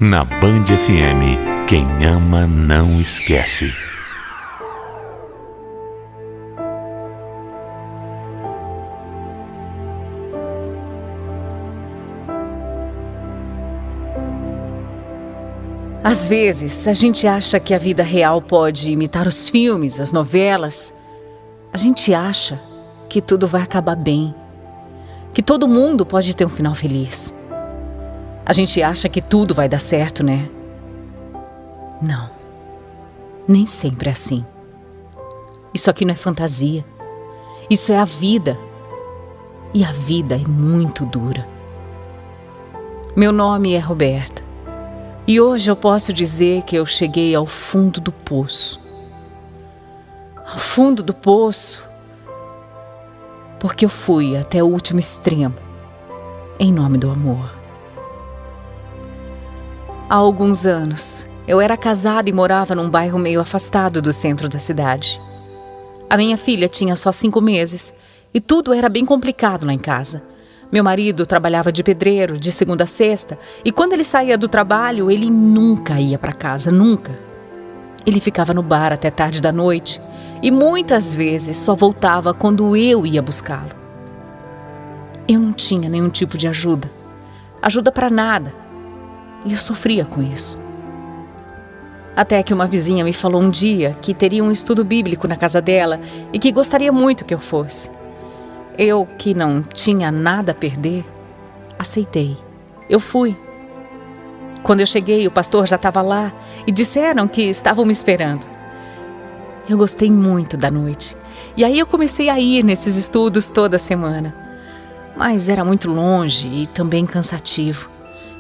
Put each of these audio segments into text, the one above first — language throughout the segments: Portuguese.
Na Band FM, quem ama não esquece. Às vezes, a gente acha que a vida real pode imitar os filmes, as novelas. A gente acha que tudo vai acabar bem, que todo mundo pode ter um final feliz. A gente acha que tudo vai dar certo, né? Não, nem sempre é assim. Isso aqui não é fantasia. Isso é a vida. E a vida é muito dura. Meu nome é Roberta. E hoje eu posso dizer que eu cheguei ao fundo do poço. Ao fundo do poço, porque eu fui até o último extremo, em nome do amor. Há alguns anos, eu era casada e morava num bairro meio afastado do centro da cidade. A minha filha tinha só 5 meses e tudo era bem complicado lá em casa. Meu marido trabalhava de pedreiro, de segunda a sexta, e quando ele saía do trabalho, ele nunca ia para casa, nunca. Ele ficava no bar até tarde da noite e muitas vezes só voltava quando eu ia buscá-lo. Eu não tinha nenhum tipo de ajuda para nada, e eu sofria com isso. Até que uma vizinha me falou um dia que teria um estudo bíblico na casa dela e que gostaria muito que eu fosse. Eu, que não tinha nada a perder, aceitei. Eu fui. Quando eu cheguei, o pastor já estava lá e disseram que estavam me esperando. Eu gostei muito da noite. E aí eu comecei a ir nesses estudos toda semana. Mas era muito longe e também cansativo.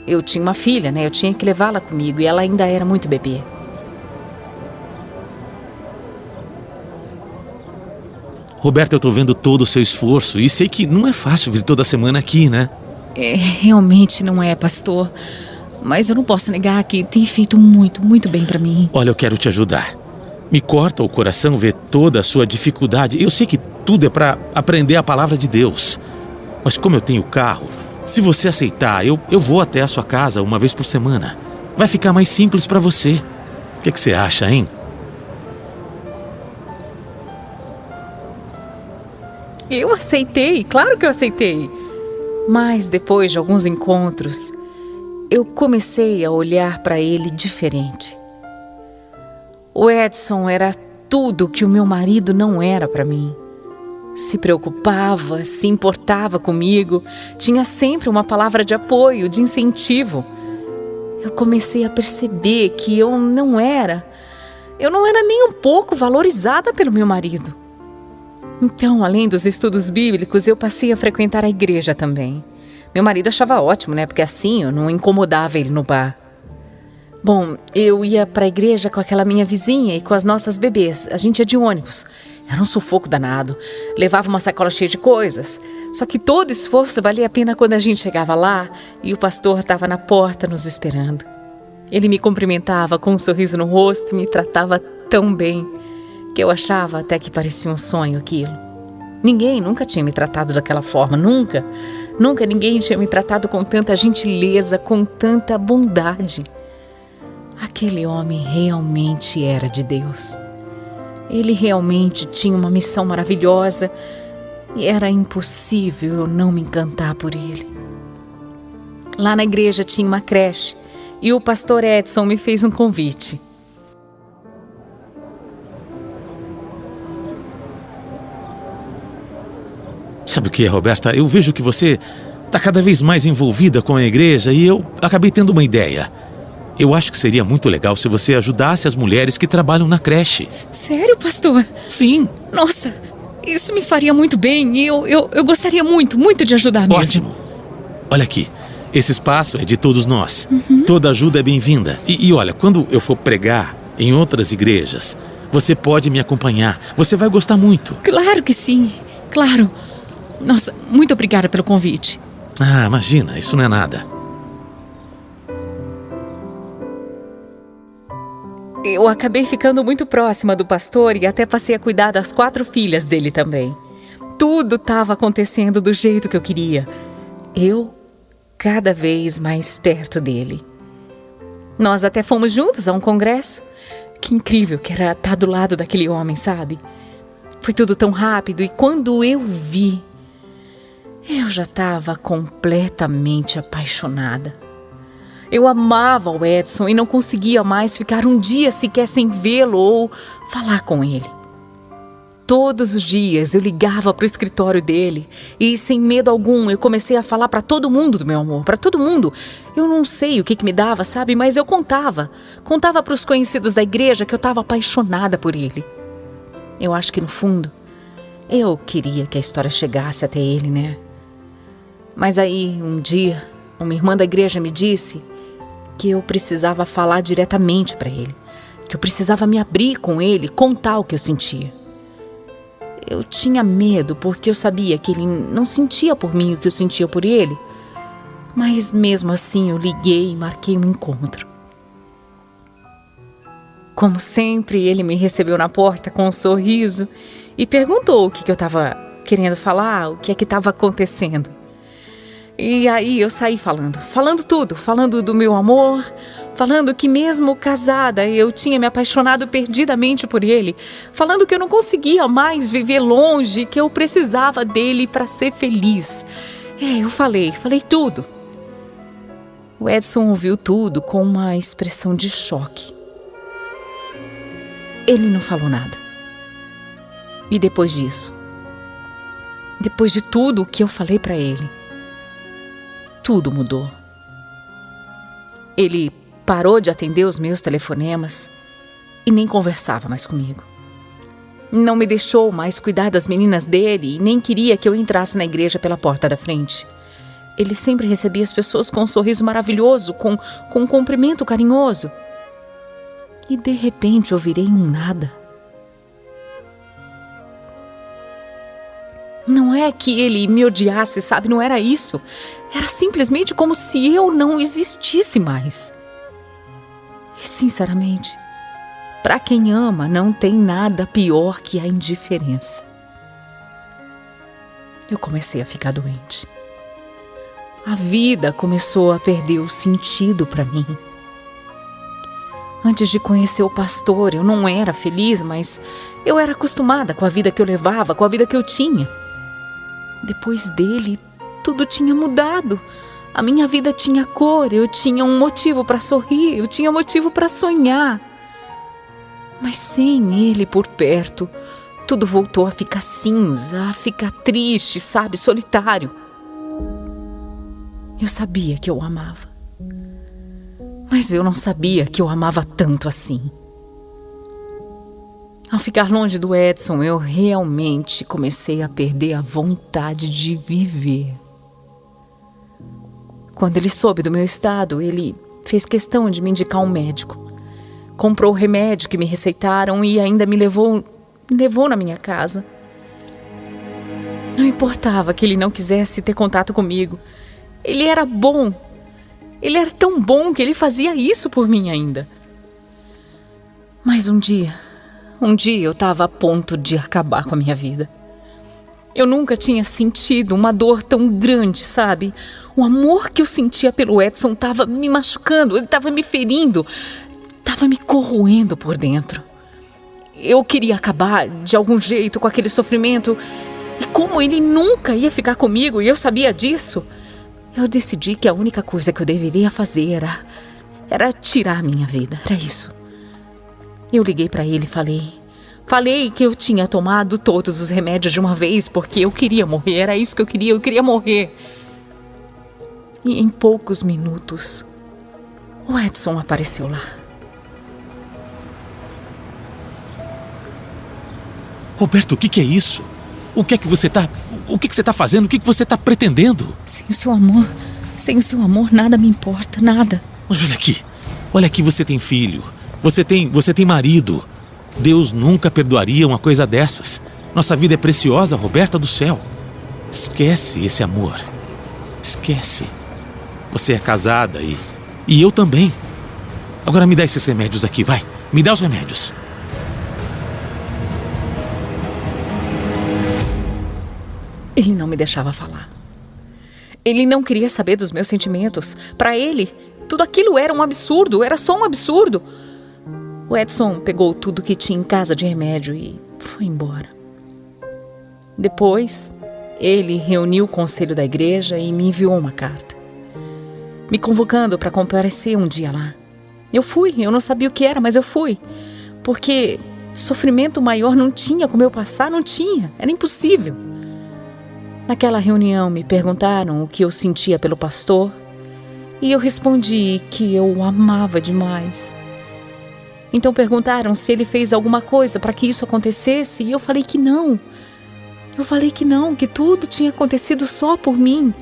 Eu tinha uma filha, né? Eu tinha que levá-la comigo e ela ainda era muito bebê. Roberta, eu tô vendo todo o seu esforço e sei que não é fácil vir toda semana aqui, né? Realmente não é, pastor. Mas eu não posso negar que tem feito muito, muito bem pra mim. Olha, eu quero te ajudar. Me corta o coração ver toda a sua dificuldade. Eu sei que tudo é pra aprender a palavra de Deus. Mas como eu tenho carro, se você aceitar, eu vou até a sua casa uma vez por semana. Vai ficar mais simples pra você. O que você acha, hein? Eu aceitei, claro que eu aceitei. Mas depois de alguns encontros, eu comecei a olhar para ele diferente. O Edson era tudo que o meu marido não era para mim. Se preocupava, se importava comigo, tinha sempre uma palavra de apoio, de incentivo. Eu comecei a perceber que eu não era nem um pouco valorizada pelo meu marido. Então, além dos estudos bíblicos, eu passei a frequentar a igreja também. Meu marido achava ótimo, né? Porque assim eu não incomodava ele no bar. Bom, eu ia para a igreja com aquela minha vizinha e com as nossas bebês. A gente ia de ônibus. Era um sufoco danado. Levava uma sacola cheia de coisas. Só que todo esforço valia a pena quando a gente chegava lá e o pastor estava na porta nos esperando. Ele me cumprimentava com um sorriso no rosto e me tratava tão bem que eu achava até que parecia um sonho aquilo. Ninguém nunca tinha me tratado daquela forma, nunca. Nunca ninguém tinha me tratado com tanta gentileza, com tanta bondade. Aquele homem realmente era de Deus. Ele realmente tinha uma missão maravilhosa e era impossível eu não me encantar por ele. Lá na igreja tinha uma creche e o pastor Edson me fez um convite. Sabe o que é, Roberta? Eu vejo que você está cada vez mais envolvida com a igreja e eu acabei tendo uma ideia. Eu acho que seria muito legal se você ajudasse as mulheres que trabalham na creche. Sério, pastor? Sim. Nossa, isso me faria muito bem e eu gostaria muito, muito de ajudar mesmo. Ótimo. Olha aqui, esse espaço é de todos nós. Toda ajuda é bem-vinda. E olha, quando eu for pregar em outras igrejas, você pode me acompanhar. Você vai gostar muito. Claro que sim, claro. Nossa, muito obrigada pelo convite. Ah, imagina, isso não é nada. Eu acabei ficando muito próxima do pastor e até passei a cuidar das 4 filhas dele também. Tudo estava acontecendo do jeito que eu queria. Eu cada vez mais perto dele. Nós até fomos juntos a um congresso. Que incrível que era estar do lado daquele homem, sabe? Foi tudo tão rápido e quando eu vi, eu já estava completamente apaixonada. Eu amava o Edson e não conseguia mais ficar um dia sequer sem vê-lo ou falar com ele. Todos os dias eu ligava para o escritório dele e, sem medo algum, eu comecei a falar para todo mundo do meu amor, para todo mundo. Eu não sei o que me dava, sabe? Mas eu contava. Contava para os conhecidos da igreja que eu estava apaixonada por ele. Eu acho que, no fundo, eu queria que a história chegasse até ele, né? Mas aí, um dia, uma irmã da igreja me disse que eu precisava falar diretamente para ele, que eu precisava me abrir com ele, contar o que eu sentia. Eu tinha medo porque eu sabia que ele não sentia por mim o que eu sentia por ele. Mas mesmo assim eu liguei e marquei um encontro. Como sempre, ele me recebeu na porta com um sorriso e perguntou o que eu estava querendo falar, o que é que estava acontecendo. E aí eu saí falando tudo, falando do meu amor, falando que mesmo casada eu tinha me apaixonado perdidamente por ele, falando que eu não conseguia mais viver longe, que eu precisava dele para ser feliz. Eu falei tudo. O Edson ouviu tudo com uma expressão de choque. Ele não falou nada. E depois disso, depois de tudo o que eu falei para ele, tudo mudou. Ele parou de atender os meus telefonemas e nem conversava mais comigo. Não me deixou mais cuidar das meninas dele e nem queria que eu entrasse na igreja pela porta da frente. Ele sempre recebia as pessoas com um sorriso maravilhoso, com um cumprimento carinhoso. E de repente eu virei um nada. Não é que ele me odiasse, sabe? Não era isso. Era simplesmente como se eu não existisse mais. E sinceramente, para quem ama, não tem nada pior que a indiferença. Eu comecei a ficar doente. A vida começou a perder o sentido para mim. Antes de conhecer o pastor, eu não era feliz, mas eu era acostumada com a vida que eu levava, com a vida que eu tinha. Depois dele, tudo tinha mudado. A minha vida tinha cor, eu tinha um motivo para sorrir, eu tinha motivo para sonhar. Mas sem ele por perto, tudo voltou a ficar cinza, a ficar triste, sabe, solitário. Eu sabia que eu o amava, mas eu não sabia que eu amava tanto assim. Ao ficar longe do Edson, eu realmente comecei a perder a vontade de viver. Quando ele soube do meu estado, ele fez questão de me indicar um médico. Comprou o remédio que me receitaram e ainda me levou na minha casa. Não importava que ele não quisesse ter contato comigo. Ele era bom. Ele era tão bom que ele fazia isso por mim ainda. Mas um dia eu estava a ponto de acabar com a minha vida. Eu nunca tinha sentido uma dor tão grande, sabe? O amor que eu sentia pelo Edson estava me machucando, ele estava me ferindo, estava me corroendo por dentro. Eu queria acabar de algum jeito com aquele sofrimento. E como ele nunca ia ficar comigo e eu sabia disso, eu decidi que a única coisa que eu deveria fazer era tirar a minha vida, era isso. Eu liguei para ele e falei que eu tinha tomado todos os remédios de uma vez porque eu queria morrer, era isso que eu queria morrer. E em poucos minutos, o Edson apareceu lá. Roberto, o que é isso? O que você está fazendo? O que você está pretendendo? Sem o seu amor, nada me importa, nada. Mas olha aqui, você tem filho, você tem marido. Deus nunca perdoaria uma coisa dessas. Nossa vida é preciosa, Roberta do céu. Esquece esse amor. Esquece. Você é casada e eu também. Agora me dá esses remédios aqui, vai. Me dá os remédios. Ele não me deixava falar. Ele não queria saber dos meus sentimentos. Para ele, Tudo aquilo era um absurdo, era só um absurdo. O Edson pegou tudo que tinha em casa de remédio e foi embora. Depois, ele reuniu o conselho da igreja e me enviou uma carta, me convocando para comparecer um dia lá. Eu fui, eu não sabia o que era, mas eu fui. Porque sofrimento maior não tinha como eu passar, não tinha, era impossível. Naquela reunião me perguntaram o que eu sentia pelo pastor e eu respondi que eu o amava demais. Então perguntaram se ele fez alguma coisa para que isso acontecesse e eu falei que não. Eu falei que não, que tudo tinha acontecido só por mim,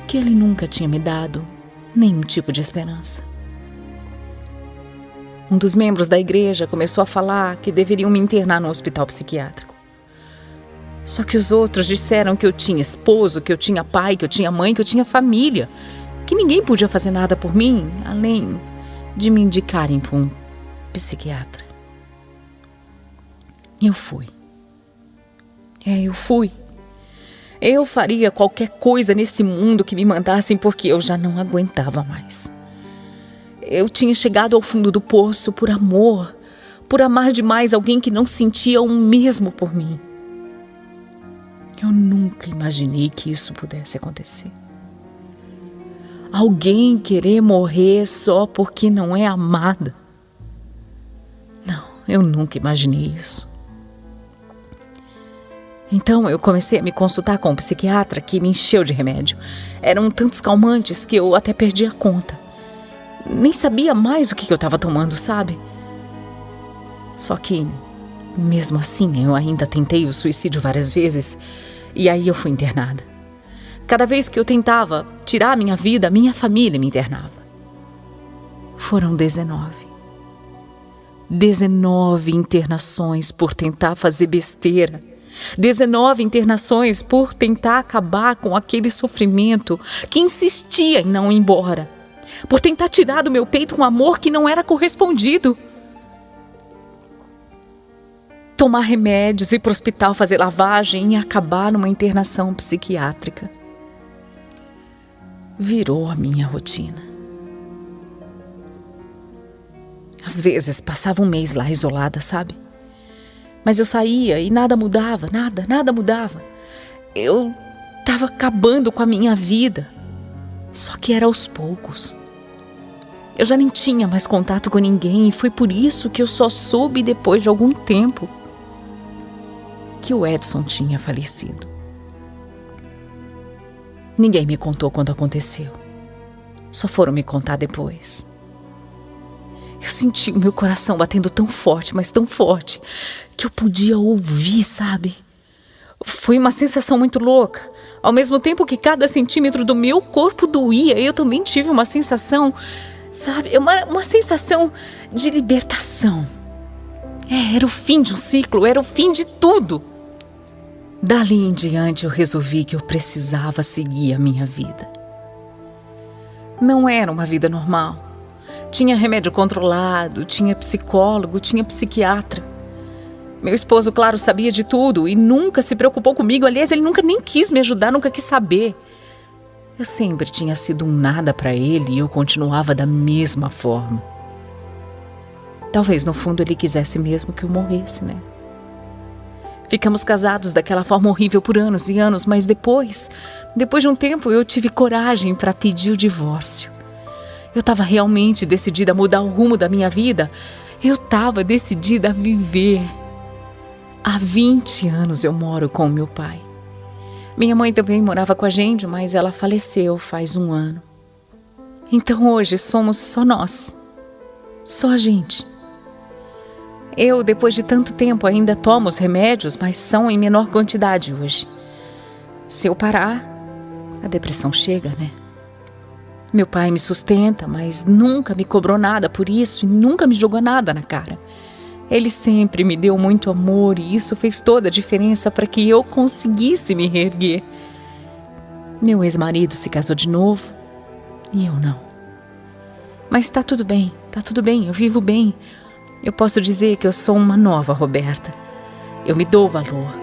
que ele nunca tinha me dado nenhum tipo de esperança. Um dos membros da igreja começou a falar que deveriam me internar no hospital psiquiátrico. Só que os outros disseram que eu tinha esposo, que eu tinha pai, que eu tinha mãe, que eu tinha família, que ninguém podia fazer nada por mim, além de me indicarem para um psiquiatra. Eu fui. Eu fui. Eu faria qualquer coisa nesse mundo que me mandassem porque eu já não aguentava mais. Eu tinha chegado ao fundo do poço por amor, por amar demais alguém que não sentia o mesmo por mim. Eu nunca imaginei que isso pudesse acontecer. Alguém querer morrer só porque não é amada. Não, eu nunca imaginei isso. Então eu comecei a me consultar com um psiquiatra que me encheu de remédio. Eram tantos calmantes que eu até perdi a conta. Nem sabia mais o que eu estava tomando, sabe? Só que, mesmo assim, eu ainda tentei o suicídio várias vezes. E aí eu fui internada. Cada vez que eu tentava tirar a minha vida, minha família me internava. Foram 19. 19 internações por tentar fazer besteira. 19 internações por tentar acabar com aquele sofrimento que insistia em não ir embora. Por tentar tirar do meu peito um amor que não era correspondido. Tomar remédios, ir para o hospital fazer lavagem e acabar numa internação psiquiátrica. Virou a minha rotina. Às vezes passava um mês lá isolada, sabe? Mas eu saía e nada mudava, nada mudava. Eu estava acabando com a minha vida. Só que era aos poucos. Eu já nem tinha mais contato com ninguém e foi por isso que eu só soube depois de algum tempo que o Edson tinha falecido. Ninguém me contou quando aconteceu. Só foram me contar depois. Eu senti o meu coração batendo tão forte, mas tão forte, que eu podia ouvir, sabe? Foi uma sensação muito louca. Ao mesmo tempo que cada centímetro do meu corpo doía, eu também tive uma sensação, sabe? Uma sensação de libertação. Era o fim de um ciclo, era o fim de tudo. Dali em diante eu resolvi que eu precisava seguir a minha vida. Não era uma vida normal. Tinha remédio controlado, tinha psicólogo, tinha psiquiatra. Meu esposo, claro, sabia de tudo e nunca se preocupou comigo. Aliás, ele nunca nem quis me ajudar, nunca quis saber. Eu sempre tinha sido um nada para ele e eu continuava da mesma forma. Talvez no fundo ele quisesse mesmo que eu morresse, né? Ficamos casados daquela forma horrível por anos e anos, mas depois de um tempo eu tive coragem para pedir o divórcio. Eu estava realmente decidida a mudar o rumo da minha vida. Eu estava decidida a viver. Há 20 anos eu moro com o meu pai. Minha mãe também morava com a gente, mas ela faleceu faz 1 ano. Então hoje somos só nós. Só a gente. Eu, depois de tanto tempo, ainda tomo os remédios, mas são em menor quantidade hoje. Se eu parar, a depressão chega, né? Meu pai me sustenta, mas nunca me cobrou nada por isso e nunca me jogou nada na cara. Ele sempre me deu muito amor e isso fez toda a diferença para que eu conseguisse me reerguer. Meu ex-marido se casou de novo e eu não. Mas tá tudo bem, eu vivo bem. Eu posso dizer que eu sou uma nova Roberta. Eu me dou valor.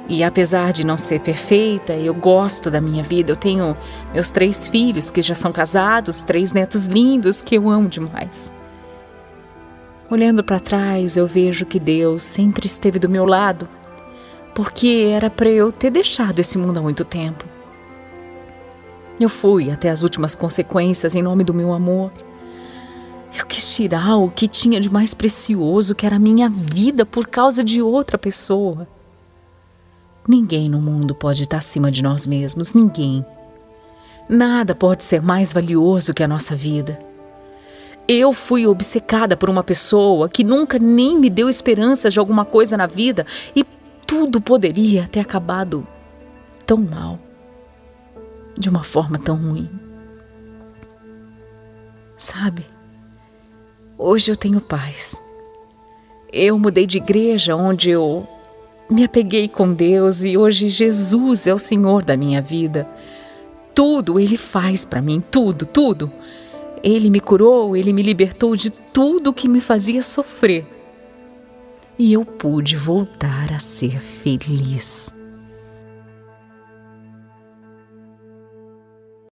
E apesar de não ser perfeita, eu gosto da minha vida. Eu tenho meus 3 filhos que já são casados, 3 netos lindos que eu amo demais. Olhando para trás, eu vejo que Deus sempre esteve do meu lado, porque era para eu ter deixado esse mundo há muito tempo. Eu fui até as últimas consequências em nome do meu amor. Eu quis tirar o que tinha de mais precioso, que era a minha vida, por causa de outra pessoa. Ninguém no mundo pode estar acima de nós mesmos, ninguém. Nada pode ser mais valioso que a nossa vida. Eu fui obcecada por uma pessoa que nunca nem me deu esperança de alguma coisa na vida e tudo poderia ter acabado tão mal, de uma forma tão ruim. Sabe, hoje eu tenho paz. Eu mudei de igreja onde eu me apeguei com Deus e hoje Jesus é o Senhor da minha vida. Tudo Ele faz para mim, tudo, tudo. Ele me curou, Ele me libertou de tudo que me fazia sofrer. E eu pude voltar a ser feliz.